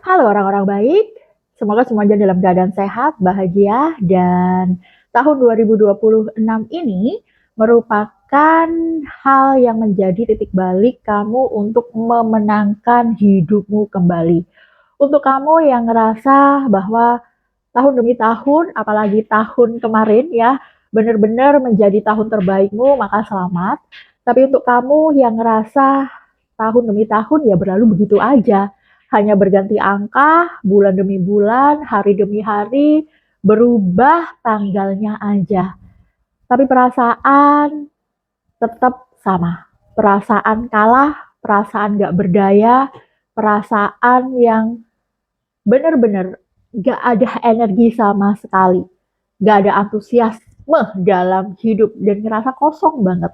Halo orang-orang baik, semoga semuanya dalam keadaan sehat, bahagia, dan tahun 2026 ini merupakan hal yang menjadi titik balik kamu untuk memenangkan hidupmu kembali. Untuk kamu yang ngerasa bahwa tahun demi tahun, apalagi tahun kemarin ya, benar-benar menjadi tahun terbaikmu, maka selamat. Tapi untuk kamu yang ngerasa tahun demi tahun ya berlalu begitu aja, hanya berganti angka, bulan demi bulan, hari demi hari, berubah tanggalnya aja. Tapi perasaan tetap sama. Perasaan kalah, perasaan gak berdaya, perasaan yang benar-benar gak ada energi sama sekali. Gak ada antusiasme dalam hidup dan ngerasa kosong banget.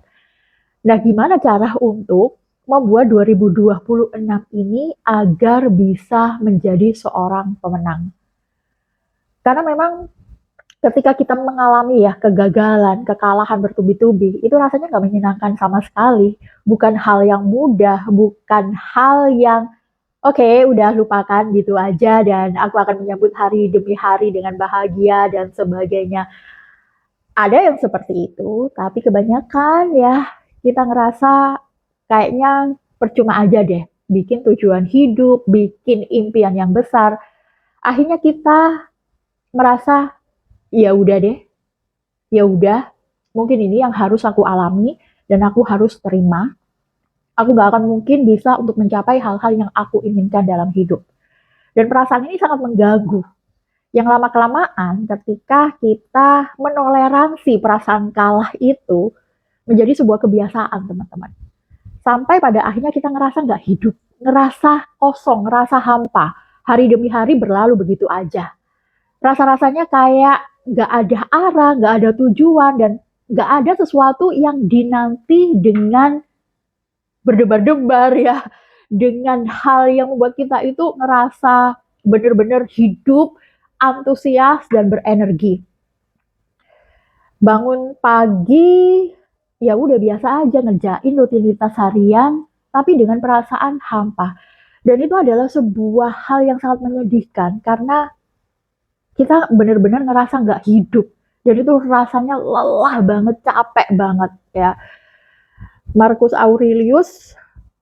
Nah, gimana cara untuk membuat 2026 ini agar bisa menjadi seorang pemenang? Karena memang ketika kita mengalami ya kegagalan, kekalahan bertubi-tubi, itu rasanya nggak menyenangkan sama sekali. Bukan hal yang mudah, bukan hal yang oke, udah lupakan gitu aja dan aku akan menyambut hari demi hari dengan bahagia dan sebagainya. Ada yang seperti itu, tapi kebanyakan ya kita ngerasa kayaknya percuma aja deh bikin tujuan hidup, bikin impian yang besar. Akhirnya kita merasa ya udah deh, ya udah, mungkin ini yang harus aku alami dan aku harus terima. Aku gak akan mungkin bisa untuk mencapai hal-hal yang aku inginkan dalam hidup. Dan perasaan ini sangat mengganggu. Yang lama-kelamaan ketika kita menoleransi perasaan kalah itu menjadi sebuah kebiasaan teman-teman. Sampai pada akhirnya kita ngerasa nggak hidup, ngerasa kosong, ngerasa hampa. Hari demi hari berlalu begitu aja. Rasa-rasanya kayak nggak ada arah, nggak ada tujuan, dan nggak ada sesuatu yang dinanti dengan berdebar-debar ya. Dengan hal yang membuat kita itu ngerasa benar-benar hidup, antusias, dan berenergi. Bangun pagi, ya udah biasa aja ngerjain rutinitas harian, tapi dengan perasaan hampa. Dan itu adalah sebuah hal yang sangat menyedihkan karena kita benar-benar ngerasa nggak hidup. Dan itu rasanya lelah banget, capek banget ya. Marcus Aurelius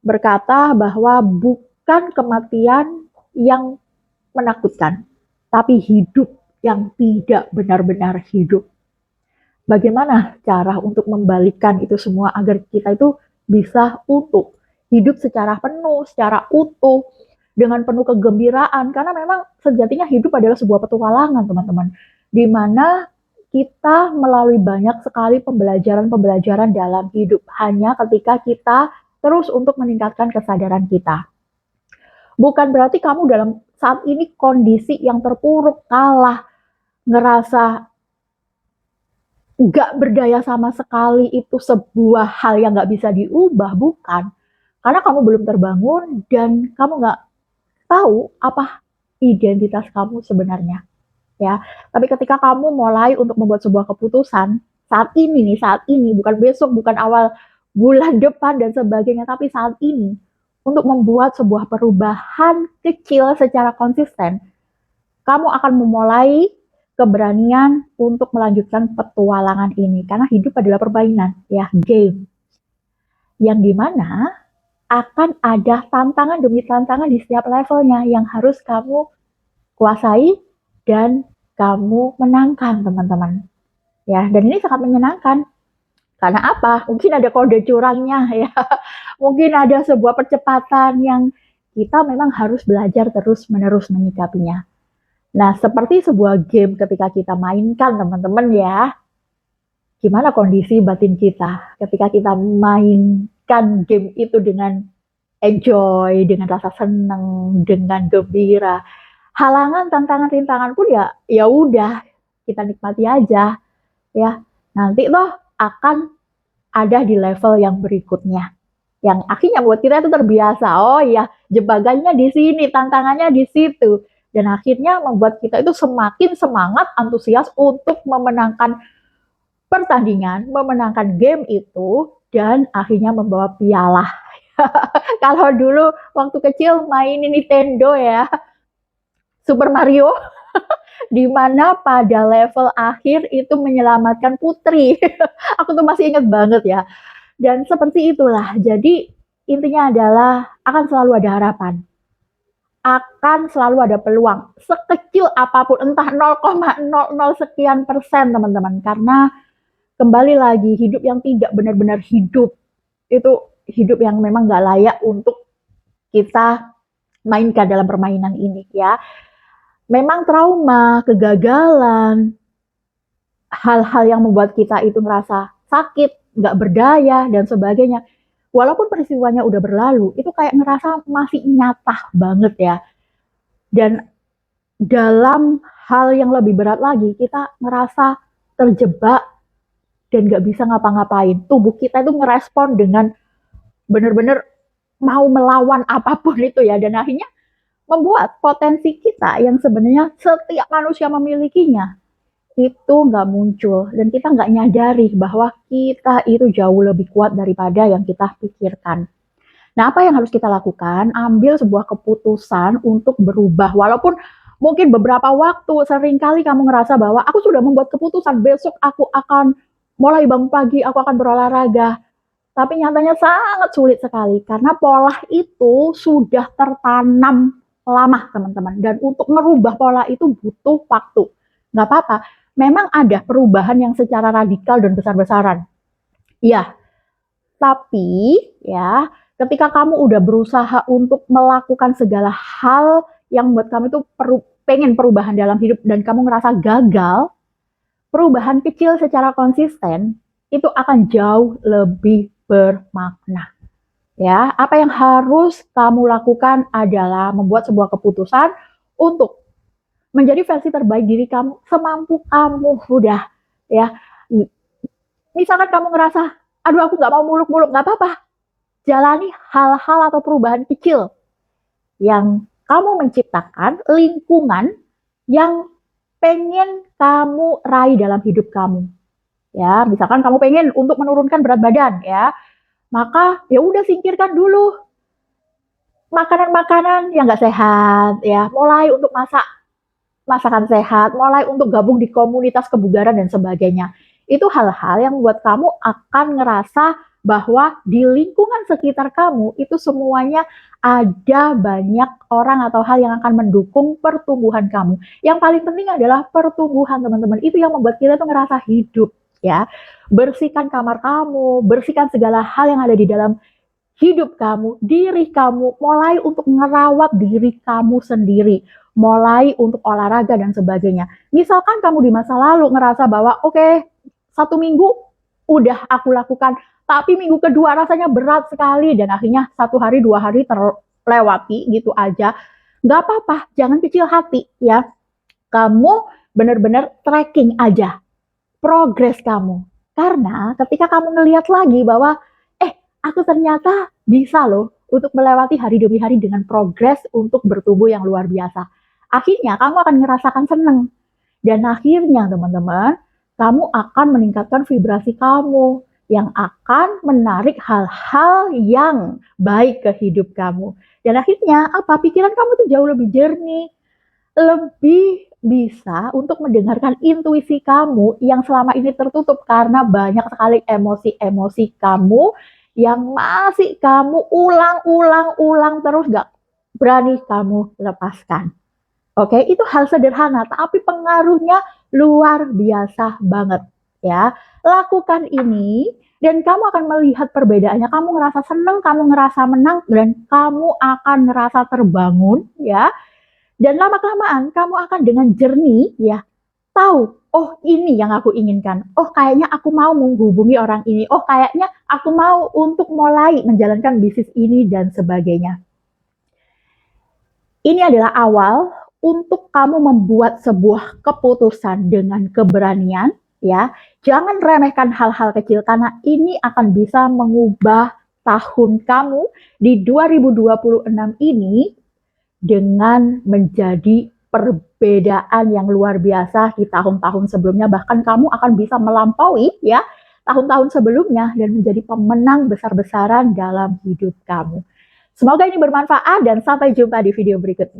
berkata bahwa bukan kematian yang menakutkan, tapi hidup yang tidak benar-benar hidup. Bagaimana cara untuk membalikkan itu semua agar kita itu bisa untuk hidup secara penuh, secara utuh, dengan penuh kegembiraan. Karena memang sejatinya hidup adalah sebuah petualangan, teman-teman. Di mana kita melalui banyak sekali pembelajaran-pembelajaran dalam hidup. Hanya ketika kita terus untuk meningkatkan kesadaran kita. Bukan berarti kamu dalam saat ini kondisi yang terpuruk, kalah, ngerasa nggak berdaya sama sekali itu sebuah hal yang nggak bisa diubah, bukan. Karena kamu belum terbangun dan kamu nggak tahu apa identitas kamu sebenarnya. Ya, tapi ketika kamu mulai untuk membuat sebuah keputusan saat ini, bukan besok, bukan awal bulan depan dan sebagainya, tapi saat ini untuk membuat sebuah perubahan kecil secara konsisten, kamu akan memulai keberanian untuk melanjutkan petualangan ini karena hidup adalah permainan, ya, game. Yang dimana akan ada tantangan demi tantangan di setiap levelnya yang harus kamu kuasai dan kamu menangkan, teman-teman. Ya, dan ini sangat menyenangkan. Karena apa? Mungkin ada kode curangnya ya. Mungkin ada sebuah percepatan yang kita memang harus belajar terus-menerus menyikapinya. Nah, seperti sebuah game ketika kita mainkan, teman-teman ya. Gimana kondisi batin kita ketika kita mainkan game itu dengan enjoy, dengan rasa senang, dengan gembira. Halangan, tantangan, rintangan pun ya udah kita nikmati aja ya. Nanti toh akan ada di level yang berikutnya. Yang akhirnya buat kita itu terbiasa. Oh iya, jebakannya di sini, tantangannya di situ. Dan akhirnya membuat kita itu semakin semangat, antusias untuk memenangkan pertandingan, memenangkan game itu, dan akhirnya membawa piala. Kalau dulu waktu kecil mainin Nintendo ya, Super Mario di mana pada level akhir itu menyelamatkan putri. Aku tuh masih ingat banget ya. Dan seperti itulah. Jadi intinya adalah akan selalu ada harapan. Akan selalu ada peluang. Sekecil apapun, entah 0,00 sekian persen teman-teman. Karena kembali lagi, hidup yang tidak benar-benar hidup, itu hidup yang memang gak layak untuk kita mainkan dalam permainan ini ya. Memang trauma, kegagalan, hal-hal yang membuat kita itu merasa sakit, nggak berdaya, dan sebagainya. Walaupun peristiwanya udah berlalu, itu kayak ngerasa masih nyata banget ya. Dan dalam hal yang lebih berat lagi, kita ngerasa terjebak dan nggak bisa ngapa-ngapain. Tubuh kita itu ngerespon dengan benar-benar mau melawan apapun itu ya. Dan akhirnya membuat potensi kita yang sebenarnya setiap manusia memilikinya itu nggak muncul dan kita nggak nyadari bahwa kita itu jauh lebih kuat daripada yang kita pikirkan. Nah, apa yang harus kita lakukan? Ambil sebuah keputusan untuk berubah. Walaupun mungkin beberapa waktu seringkali kamu ngerasa bahwa aku sudah membuat keputusan besok aku akan mulai bangun pagi, aku akan berolahraga. Tapi nyatanya sangat sulit sekali karena pola itu sudah tertanam lama teman-teman. Dan untuk merubah pola itu butuh waktu. Nggak apa-apa, memang ada perubahan yang secara radikal dan besar-besaran. Ya, tapi ya ketika kamu udah berusaha untuk melakukan segala hal yang membuat kamu itu pengen perubahan dalam hidup dan kamu ngerasa gagal, perubahan kecil secara konsisten itu akan jauh lebih bermakna. Ya, apa yang harus kamu lakukan adalah membuat sebuah keputusan untuk menjadi versi terbaik diri kamu semampu kamu. Udah ya, misalkan kamu ngerasa aduh aku nggak mau muluk-muluk, nggak apa-apa, jalani hal-hal atau perubahan kecil yang kamu menciptakan lingkungan yang pengen kamu raih dalam hidup kamu. Ya, misalkan kamu pengen untuk menurunkan berat badan ya, maka ya udah singkirkan dulu makanan-makanan yang nggak sehat ya, mulai untuk masakan sehat, mulai untuk gabung di komunitas kebugaran dan sebagainya. Itu hal-hal yang membuat kamu akan ngerasa bahwa di lingkungan sekitar kamu itu semuanya ada banyak orang atau hal yang akan mendukung pertumbuhan kamu. Yang paling penting adalah pertumbuhan teman-teman. Itu yang membuat kita tuh ngerasa hidup ya. Bersihkan kamar kamu, bersihkan segala hal yang ada di dalam hidup kamu, diri kamu, mulai untuk merawat diri kamu sendiri, mulai untuk olahraga dan sebagainya. Misalkan kamu di masa lalu ngerasa bahwa oke, 1 minggu udah aku lakukan, tapi minggu kedua rasanya berat sekali dan akhirnya 1 hari 2 hari terlewati gitu aja. Gak apa-apa, jangan kecil hati ya. Kamu benar-benar tracking aja progres kamu. Karena ketika kamu ngelihat lagi bahwa aku ternyata bisa loh untuk melewati hari demi hari dengan progres untuk bertumbuh yang luar biasa. Akhirnya kamu akan ngerasakan seneng. Dan akhirnya teman-teman, kamu akan meningkatkan vibrasi kamu yang akan menarik hal-hal yang baik ke hidup kamu. Dan akhirnya apa? Pikiran kamu tuh jauh lebih jernih, lebih bisa untuk mendengarkan intuisi kamu yang selama ini tertutup karena banyak sekali emosi-emosi kamu yang masih kamu ulang-ulang terus gak berani kamu lepaskan. Oke, itu hal sederhana, tapi pengaruhnya luar biasa banget ya. Lakukan ini dan kamu akan melihat perbedaannya. Kamu ngerasa seneng, kamu ngerasa menang, dan kamu akan ngerasa terbangun ya. Dan lama-kelamaan kamu akan dengan jernih ya, tahu, oh ini yang aku inginkan. Oh kayaknya aku mau menghubungi orang ini. Oh kayaknya aku mau untuk mulai menjalankan bisnis ini dan sebagainya. Ini adalah awal untuk kamu membuat sebuah keputusan dengan keberanian ya. Jangan remehkan hal-hal kecil karena ini akan bisa mengubah tahun kamu di 2026 ini dengan menjadi perbedaan yang luar biasa di tahun-tahun sebelumnya. Bahkan kamu akan bisa melampaui ya tahun-tahun sebelumnya dan menjadi pemenang besar-besaran dalam hidup kamu. Semoga ini bermanfaat dan sampai jumpa di video berikutnya.